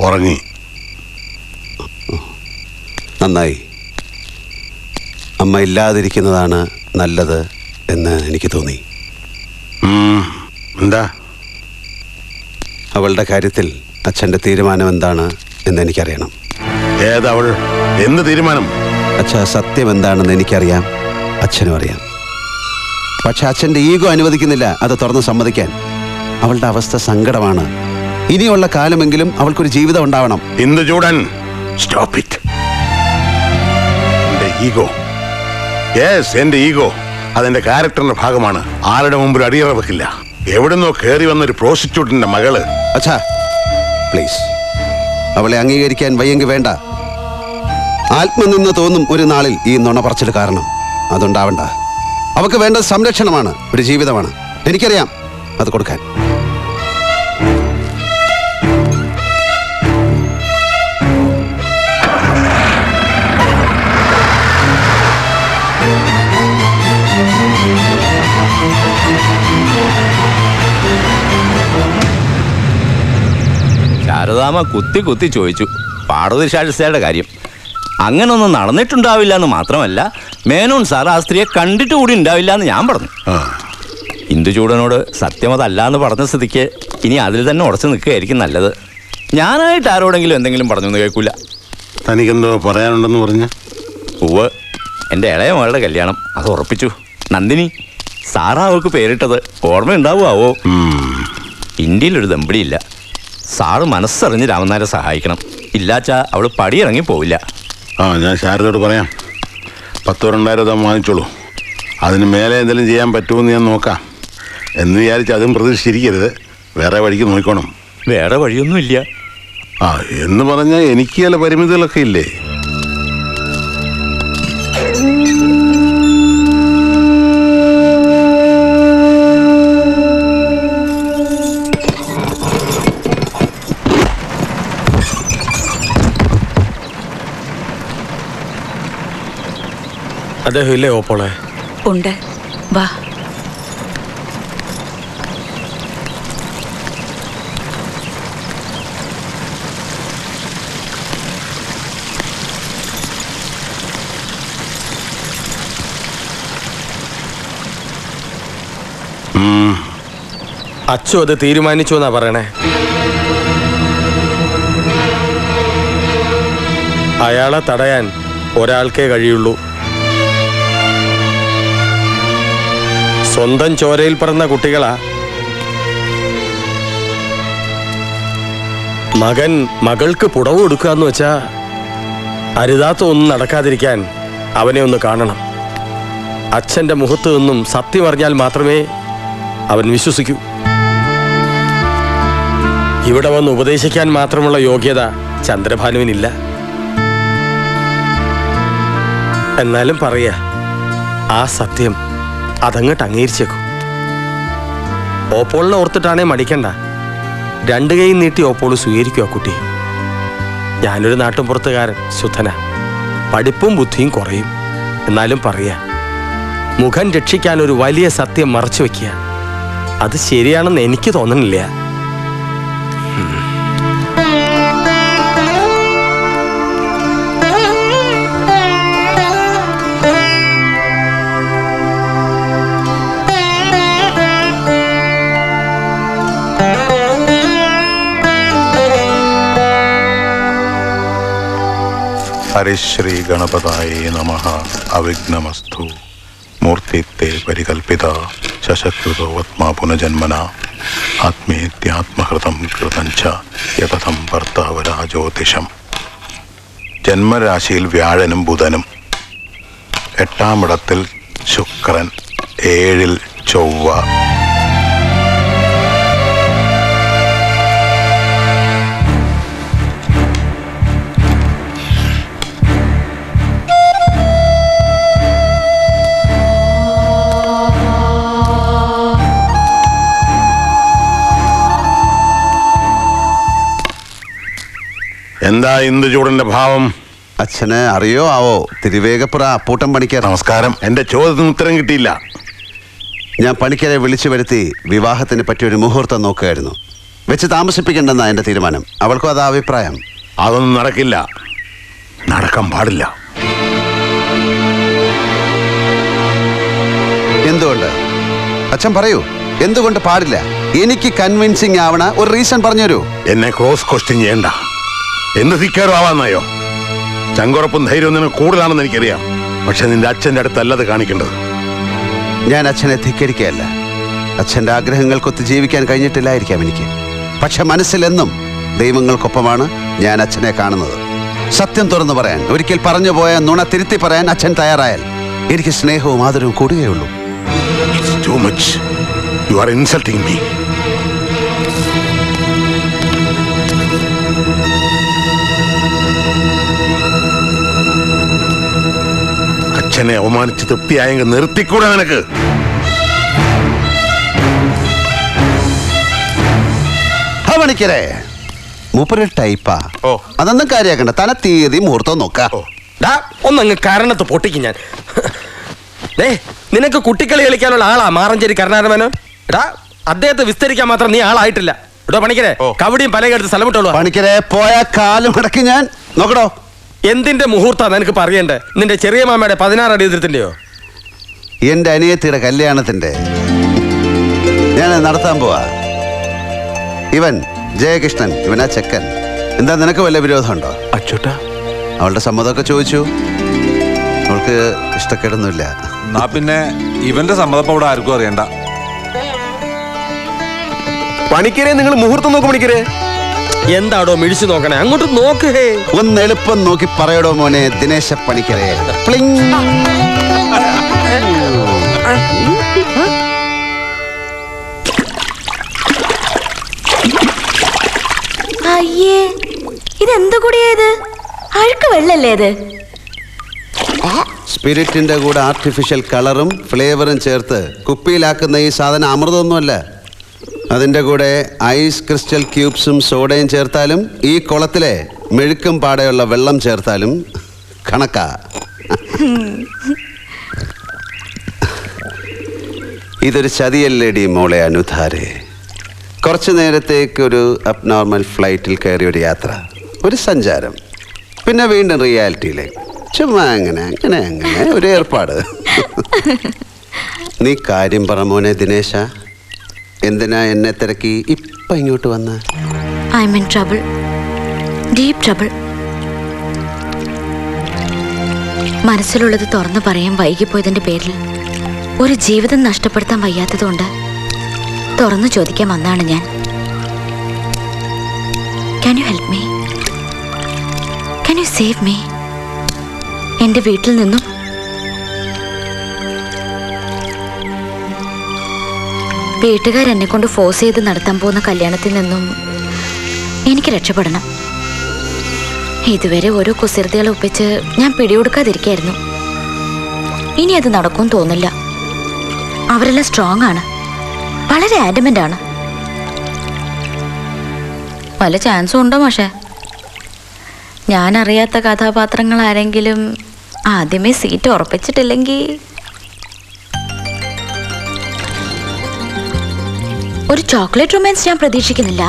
ഉറങ്ങി. നന്നായി. അമ്മ ഇല്ലാതിരിക്കുന്നതാണ് നല്ലത് എന്ന് എനിക്ക് തോന്നി. എന്താ? അവളുടെ കാര്യത്തിൽ അച്ഛൻ്റെ തീരുമാനം എന്താണ് എന്ന് എനിക്കറിയണം. ഏതവൾ? എന്ത് തീരുമാനം? അച്ഛാ, സത്യം എന്താണെന്ന് എനിക്കറിയാം, അച്ഛനും അറിയാം. പക്ഷെ അച്ഛൻ്റെ ഈഗോ അനുവദിക്കുന്നില്ല അത് തുറന്ന് സമ്മതിക്കാൻ. അവളുടെ അവസ്ഥ സങ്കടമാണ്. ഇനിയുള്ള കാലമെങ്കിലും അവൾക്കൊരു ജീവിതം ഉണ്ടാവണം. Induchoodan, stop it. എന്റെ ഈഗോ, യെസ്, എന്റെ ഈഗോ അതെന്റെ ക്യാരക്ടറിന്റെ ഭാഗമാണ്. ആരുടെ മുമ്പിൽ അടിയറ വെക്കില്ല. എവിടുന്നോ കയറി വന്നൊരു പ്രോസ്റ്റിറ്റ്യൂട്ടിന്റെ മകള്. അച്ഛാ പ്ലീസ്, അവളെ അംഗീകരിക്കാൻ വയ്യെങ്കിൽ വേണ്ട. ആത്മനിന്ന് തോന്നും ഒരു നാളിൽ ഈ നുണ പറച്ചിൽ കാരണം. അതുണ്ടാവണ്ട. അവൾക്ക് വേണ്ട സംരക്ഷണമാണ്, ഒരു ജീവിതമാണ്. എനിക്കറിയാം അത് കൊടുക്കാൻ. ശാരദാമ്മ കുത്തി കുത്തി ചോദിച്ചു പാർവതി ശാസ്ത്രിയുടെ കാര്യം. അങ്ങനൊന്നും നടന്നിട്ടുണ്ടാവില്ല എന്ന് മാത്രമല്ല, മേനോൻ സാർ ആ സ്ത്രീയെ കണ്ടിട്ട് കൂടി ഉണ്ടാവില്ല എന്ന് ഞാൻ പറഞ്ഞു. ഇന്ദുചൂടനോട് സത്യം അതല്ല എന്ന് പറഞ്ഞ സ്ഥിതിക്ക് ഇനി അതിൽ തന്നെ ഉറച്ചു നിൽക്കുകയായിരിക്കും നല്ലത്. ഞാനായിട്ട് ആരോടെങ്കിലും എന്തെങ്കിലും പറഞ്ഞൊന്നും കേൾക്കൂല. തനിക്കെന്തോ പറയാനുണ്ടെന്ന് പറഞ്ഞ? ഉവ്വ്, എൻ്റെ ഇളയ മകളുടെ കല്യാണം അത് ഉറപ്പിച്ചു. നന്ദിനി സാറാ അവൾക്ക് പേരിട്ടത് ഓർമ്മയുണ്ടാവുമോ? ഇന്ത്യയിലൊരു ദമ്പടിയില്ല. സാറ് മനസ്സറിഞ്ഞ് രാമനാരെ സഹായിക്കണം. ഇല്ലാച്ചാ അവൾ പടിയിറങ്ങി പോവില്ല. ഞാൻ ശാരദയോട് പറയാം. 10,000 വാങ്ങിച്ചോളൂ. അതിന് മേലെ എന്തെങ്കിലും ചെയ്യാൻ പറ്റുമെന്ന് ഞാൻ നോക്കാം എന്ന് വിചാരിച്ച് അതും പ്രതീക്ഷിച്ചിരിക്കരുത്. വേറെ വഴിക്ക് നോക്കണം. വേറെ വഴിയൊന്നുമില്ല. എന്ന് പറഞ്ഞാൽ എനിക്ക് ചില പരിമിതികളൊക്കെ ഇല്ലേ? അദ്ദേഹം ഇല്ലേ ഓപ്പോളെ? ഉണ്ട്, വാ. അച്ചു അത് തീരുമാനിച്ചു എന്നാ പറയണേ. അയാളെ തടയാൻ ഒരാൾക്കേ കഴിയുള്ളൂ. സ്വന്തം ചോരയിൽ പിറന്ന കുട്ടികളാ. മകൻ മകൾക്ക് പുടവ് കൊടുക്കാന്ന് വെച്ചാ അരുതാത്ത ഒന്നും നടക്കാതിരിക്കാൻ അവനെ ഒന്ന് കാണണം. അച്ഛൻ്റെ മുഖത്ത് നിന്നും സത്യം അറിഞ്ഞാൽ മാത്രമേ അവൻ വിശ്വസിക്കൂ. ഇവിടെ വന്ന് ഉപദേശിക്കാൻ മാത്രമുള്ള യോഗ്യത ചന്ദ്രഭാനുവിനില്ല. എന്നാലും പറയാ, ആ സത്യം അതങ്ങോട്ട് അംഗീകരിച്ചേക്കും. ഓപ്പോളിനെ ഓർത്തിട്ടാണേ മടിക്കണ്ട. 2 കൈ നീട്ടി ഓപ്പോള് സ്വീകരിക്കുക കുട്ടി. ഞാനൊരു നാട്ടുംപുറത്തുകാരൻ, ശുദ്ധന. പഠിപ്പും ബുദ്ധിയും കുറയും. എന്നാലും പറയാ, മുഖം രക്ഷിക്കാൻ ഒരു വലിയ സത്യം മറച്ചു വെക്കുക, അത് ശരിയാണെന്ന് എനിക്ക് തോന്നുന്നില്ല. ഹരിശ്രീ ഗണപതായേ നമഃ. അവിഘ്നമസ്തു. മൂർത്തിത്തെ പരികൽപ്പിത ശശകൃതോത്മാ പുനജന്മന ആത്മേത്യാത്മഹൃതം കൃതഞ്ച യതഥം ഭർത്താവരാജ്യോതിഷം. ജന്മരാശിയിൽ വ്യാഴനും ബുധനും, 8ാം ഇടത്തിൽ ശുക്രൻ, 7ൽ ചൊവ്വ. എന്താ ഇന്ദുചൂടന്റെ ഭാവം? അച്ഛന് അറിയോ ആവോ? തിരുവേഗപ്പുറ അപ്പൂട്ടൻ പണിക്കർ. നമസ്കാരം. എന്റെ ചോദ്യത്തിന് ഉത്തരം കിട്ടിയില്ല. ഞാൻ പണിക്കരെ വിളിച്ചു വരുത്തി വിവാഹത്തിന് പറ്റിയൊരു മുഹൂർത്തം നോക്കുകയായിരുന്നു. വെച്ച് താമസിപ്പിക്കണ്ടെന്നാ എൻ്റെ തീരുമാനം. അവൾക്കും അതാ അഭിപ്രായം. അതൊന്നും നടക്കില്ല, നടക്കാൻ പാടില്ല. എന്തുകൊണ്ട്? അച്ഛൻ പറയൂ, എന്തുകൊണ്ട് പാടില്ല? എനിക്ക് കൺവിൻസിങ് ആവണ ഒരു റീസൺ പറഞ്ഞുതരൂ. എന്നെ ക്രോസ് ക്വസ്റ്റ്യൻ ചെയ്യണ്ട. എന്ത് ധിക്കാരോ ആവാന്നായോ? ചങ്കുറപ്പും ധൈര്യവും നിനക്ക് കൂടുതലാണെന്ന് എനിക്കറിയാം. പക്ഷെ നിന്റെ അച്ഛൻ്റെ അടുത്തല്ലത് കാണിക്കേണ്ടത്. ഞാൻ അച്ഛനെ ധിക്കരിക്കുകയല്ല. അച്ഛൻ്റെ ആഗ്രഹങ്ങൾക്കൊത്ത് ജീവിക്കാൻ കഴിഞ്ഞിട്ടില്ലായിരിക്കാം എനിക്ക്. പക്ഷെ മനസ്സിലെന്നും ദൈവങ്ങൾക്കൊപ്പമാണ് ഞാൻ അച്ഛനെ കാണുന്നത്. സത്യം തുറന്നു പറയാൻ, ഒരിക്കൽ പറഞ്ഞു പോയ നുണ തിരുത്തി പറയാൻ അച്ഛൻ തയ്യാറായാൽ എനിക്ക് സ്നേഹവും ആദരവും കൂടുകയുള്ളൂ. It's too much. You are insulting me. അച്ഛനെ അവമാനിച്ച് തൃപ്തിയായെങ്കിൽ നിർത്തിക്കൂടെ നിനക്ക്? പണിക്കരെ മൂപ്പര് ടൈപ്പാ. ഓ. അതൊന്നും കാര്യാക്കണ്ട. തന തീയതി മുഹൂർത്തം നോക്കാം. ഒന്നങ്ങ് കാരണത്ത് പൊട്ടിക്കും ഞാൻ. നിനക്ക് കുട്ടിക്കളി കളിക്കാനുള്ള ആളാ മാറഞ്ചേരി കരുണാകരൻ. എടാ, അദ്ദേഹത്തെ വിസ്തരിക്കാൻ മാത്രം നീ ആളായിട്ടില്ല. എടോ പണിക്കരെ, കവടിയും പലകെടുത്ത് സ്ഥലം വിട്ടോളൂ. പണിക്കരെ പോയ കാലം മുടക്കി ഞാൻ നോക്കടോ. എന്തിന്റെ മുഹൂർത്താ നിനക്ക് പറയണ്ടേ? നിന്റെ ചെറിയ മാമയുടെ 16 അടി എതിർത്തിന്റെയോ? എന്റെ അനിയത്തിയുടെ കല്യാണത്തിന്റെ ഞാൻ നടത്താൻ പോവാ. ഇവൻ ജയകൃഷ്ണൻ, ഇവനാ ചെക്കൻ. എന്താ നിനക്ക് വല്ല വിരോധമുണ്ടോ? അച്ചോട്ടാ, അവളുടെ സമ്മതമൊക്കെ ചോദിച്ചു. അവൾക്ക് ഇഷ്ടക്കേടൊന്നുമില്ല. എന്നാ പിന്നെ ഇവന്റെ സമ്മതം ഇവിടെ ആർക്കും അറിയണ്ട. പണിക്കരെ, നിങ്ങൾ മുഹൂർത്തം നോക്ക്. പണിക്കരെ എന്താടോ മിഴിച്ചു നോക്കണേ? അങ്ങോട്ട് നോക്കേ. ഒന്ന് എളുപ്പം നോക്കി പറയടോ മോനെ ദിനേശ പണിക്കരെ. പ്ലിങ്. അയ്യേ, ഇതെന്ത് കൂടിയത്? അഴുക്ക് വെള്ളല്ലേ ഇത്? സ്പിരിറ്റിന്റെ കൂടെ ആർട്ടിഫിഷ്യൽ കളറും ഫ്ലേവറും ചേർത്ത് കുപ്പിയിലാക്കുന്ന ഈ സാധനം അമൃതമൊന്നുമല്ല. അതിൻ്റെ കൂടെ ഐസ് ക്രിസ്റ്റൽ ക്യൂബ്സും സോഡയും ചേർത്താലും ഈ കുളത്തിലെ മെഴുക്കും പാടെയുള്ള വെള്ളം ചേർത്താലും കണക്കാ. ഇതൊരു ചതിയല്ലേടി മോളെ അനുധാരെ. കുറച്ചു നേരത്തേക്കൊരു അബ്നോർമൽ ഫ്ലൈറ്റിൽ കയറിയ ഒരു യാത്ര, ഒരു സഞ്ചാരം, പിന്നെ വീണ്ടും റിയാലിറ്റിയിലേക്ക്. ചുമ്മാ അങ്ങനെ അങ്ങനെ അങ്ങനെ ഒരു ഏർപ്പാട്. നീ കാര്യം പറ മോനെ ദിനേശ. എന്തിനാ എന്നെ തിരക്കി ഇപ്പം ഇങ്ങോട്ട് വന്ന? I M in trouble, deep trouble. മനസ്സിലുള്ളത് തുറന്നു പറയാൻ വൈകിപ്പോയതിന്റെ പേരിൽ ഒരു ജീവിതം നഷ്ടപ്പെടുത്താൻ വയ്യാത്തതുകൊണ്ട് തുറന്നു ചോദിക്കാൻ വന്നാണ് ഞാൻ. Can you help me? Can you save me? എൻ്റെ വീട്ടിൽ നിന്നും വീട്ടുകാരെന്നെ കൊണ്ട് ഫോഴ്സ് ചെയ്ത് നടത്താൻ പോകുന്ന കല്യാണത്തിൽ നിന്നും എനിക്ക് രക്ഷപ്പെടണം. ഇതുവരെ ഓരോ കുസൃതികളെ ഒപ്പിച്ച് ഞാൻ പിടികൊടുക്കാതിരിക്കായിരുന്നു. ഇനി അത് നടക്കും തോന്നില്ല. അവരെല്ലാം സ്ട്രോങ് ആണ്, വളരെ ആഡമന്റ് ആണ്. വല്ല ചാൻസും ഉണ്ടോ മാഷേ? ഞാൻ അറിയാത്ത കഥാപാത്രങ്ങൾ ആരെങ്കിലും ആദ്യമേ സീറ്റ് ഉറപ്പിച്ചിട്ടില്ലെങ്കിൽ? ഒരു ചോക്ലേറ്റ് റൊമാൻസ് ഞാൻ പ്രതീക്ഷിക്കുന്നില്ല.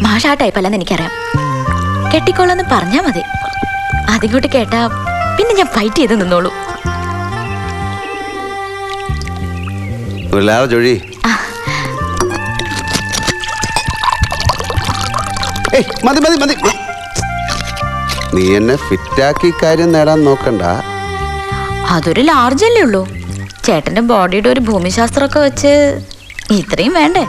മാഷ ആ ടൈപ്പല്ലെന്ന് എനിക്കറിയാം. കെട്ടിക്കോളെന്ന് പറഞ്ഞാൽ മതി. അതിങ്ങോട്ട് കേട്ടാ പിന്നെ ഞാൻ ഫൈറ്റ് ചെയ്ത് നിന്നോളൂ. ജോഴി മതി മതി മതി. നീ എന്നെ ഫിറ്റാക്കി കാര്യം നേടാൻ നോക്കണ്ട. അതൊരു ലാർജല്ലേ ഉള്ളൂ. ചേട്ടന്റെ ബോഡിയുടെ ഒരു ഭൂമിശാസ്ത്രമൊക്കെ വെച്ച് ഇത്രയും വേണ്ടേ?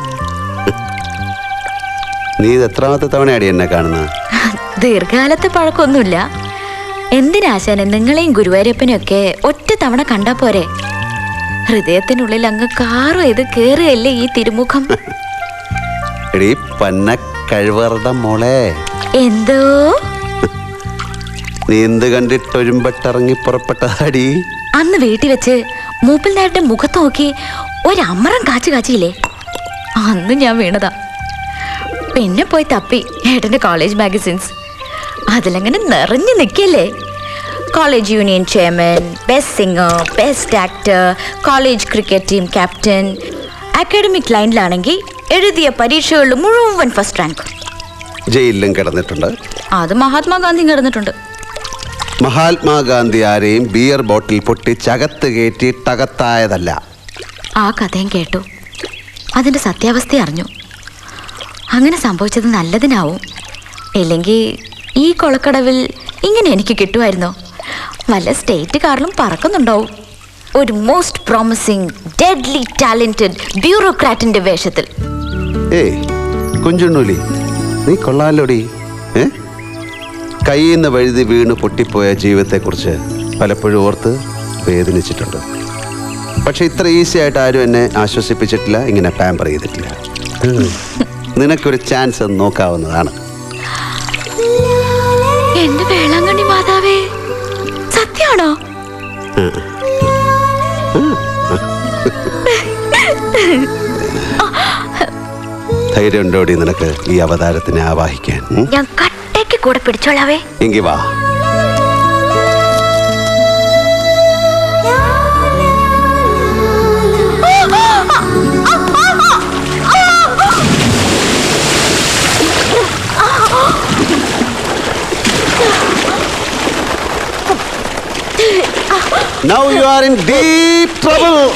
നീ ഇത് എത്രാമത്തെ തവണയാടി എന്നെ കാണുന്നത്? ദീർഘകാലത്തെ പഴക്കമൊന്നുമില്ല. എന്തിനാശാനെ നിങ്ങളെയും ഗുരുവായൂരപ്പനെയും ഒക്കെ ഒറ്റ തവണ കണ്ടാ പോരെ? ഹൃദയത്തിനുള്ളിൽ അങ്ങ് കാറും ഇത് കേറുകയല്ലേ ഈ തിരുമുഖം. എടീ പന്ന കഴിവറുടെ മോളെ. എന്തോ നീ എന്ത് കണ്ടിട്ടൊരുമ്പെട്ടിറങ്ങി പുറപ്പെട്ടതാടി? അന്ന് വീട്ടിൽ വെച്ച് മൂപ്പിൽ നേരുടെ മുഖത്ത് നോക്കി ഒരമരം കാച്ചില്ലേ, അന്ന് ഞാൻ വീണതാ. പിന്നെ പോയി തപ്പി ഏട്ടൻ്റെ കോളേജ് മാഗസിൻസ്. അതിലങ്ങനെ നിറഞ്ഞു നിൽക്കല്ലേ. College union chairman, best singer, best actor, college cricket team captain. Academic ലൈനിലാണെങ്കിൽ എഴുതിയ പരീക്ഷകളിൽ മുഴുവൻ ഫസ്റ്റ് റാങ്ക്. ജയിലിലും കിടന്നിട്ടുണ്ട്. അത് മഹാത്മാഗാന്ധി കിടന്നിട്ടുണ്ട്. മഹാത്മാഗാന്ധി ആരെയും ബിയർ ബോട്ടിൽ പൊട്ടിച്ചകത്ത് കയറ്റി തകത്തായതല്ല. ആ കഥയും കേട്ടു, അതിൻ്റെ സത്യാവസ്ഥ അറിഞ്ഞു. അങ്ങനെ സംഭവിച്ചത് നല്ലതിനാവും. ഇല്ലെങ്കിൽ ഈ കൊളക്കടവിൽ ഇങ്ങനെ എനിക്ക് കിട്ടുമായിരുന്നോ? വല്ല സ്റ്റേറ്റ് കാറിലും പറക്കുന്നുണ്ടാവും, ഒരു മോസ്റ്റ് പ്രോമിസിങ് ഡെഡ്ലി ടാലന്റഡ് ബ്യൂറോക്രാറ്റിന്റെ വേഷത്തിൽ. ഏയ് കുഞ്ചുണ്ണൂലി, നീ കൊള്ളാലോടി. കയ്യിൽ നിന്ന് വഴുതി വീണ് പൊട്ടിപ്പോയ ജീവിതത്തെക്കുറിച്ച് പലപ്പോഴും ഓർത്ത് വേദനിച്ചിട്ടുണ്ട്. പക്ഷെ ഇത്ര ഈസി ആയിട്ട് ആരും എന്നെ ആശ്വസിപ്പിച്ചിട്ടില്ല, ഇങ്ങനെ പാമ്പർ ചെയ്തിട്ടില്ല. നിനക്കൊരു ചാൻസ് നോക്കാവുന്നതാണ്. എന്റെ വേളാങ്കണ്ണി മാതാവേ, സത്യാണോ? ധൈര്യം ഉണ്ടോടി നിനക്ക് ഈ അവതാരത്തിനെ ആവാഹിക്കാൻ? ഞാൻ കട്ടയ്ക്ക് കൂടെ പിടിച്ചോളാവേ. എങ്കി വാ. Now you are in deep trouble.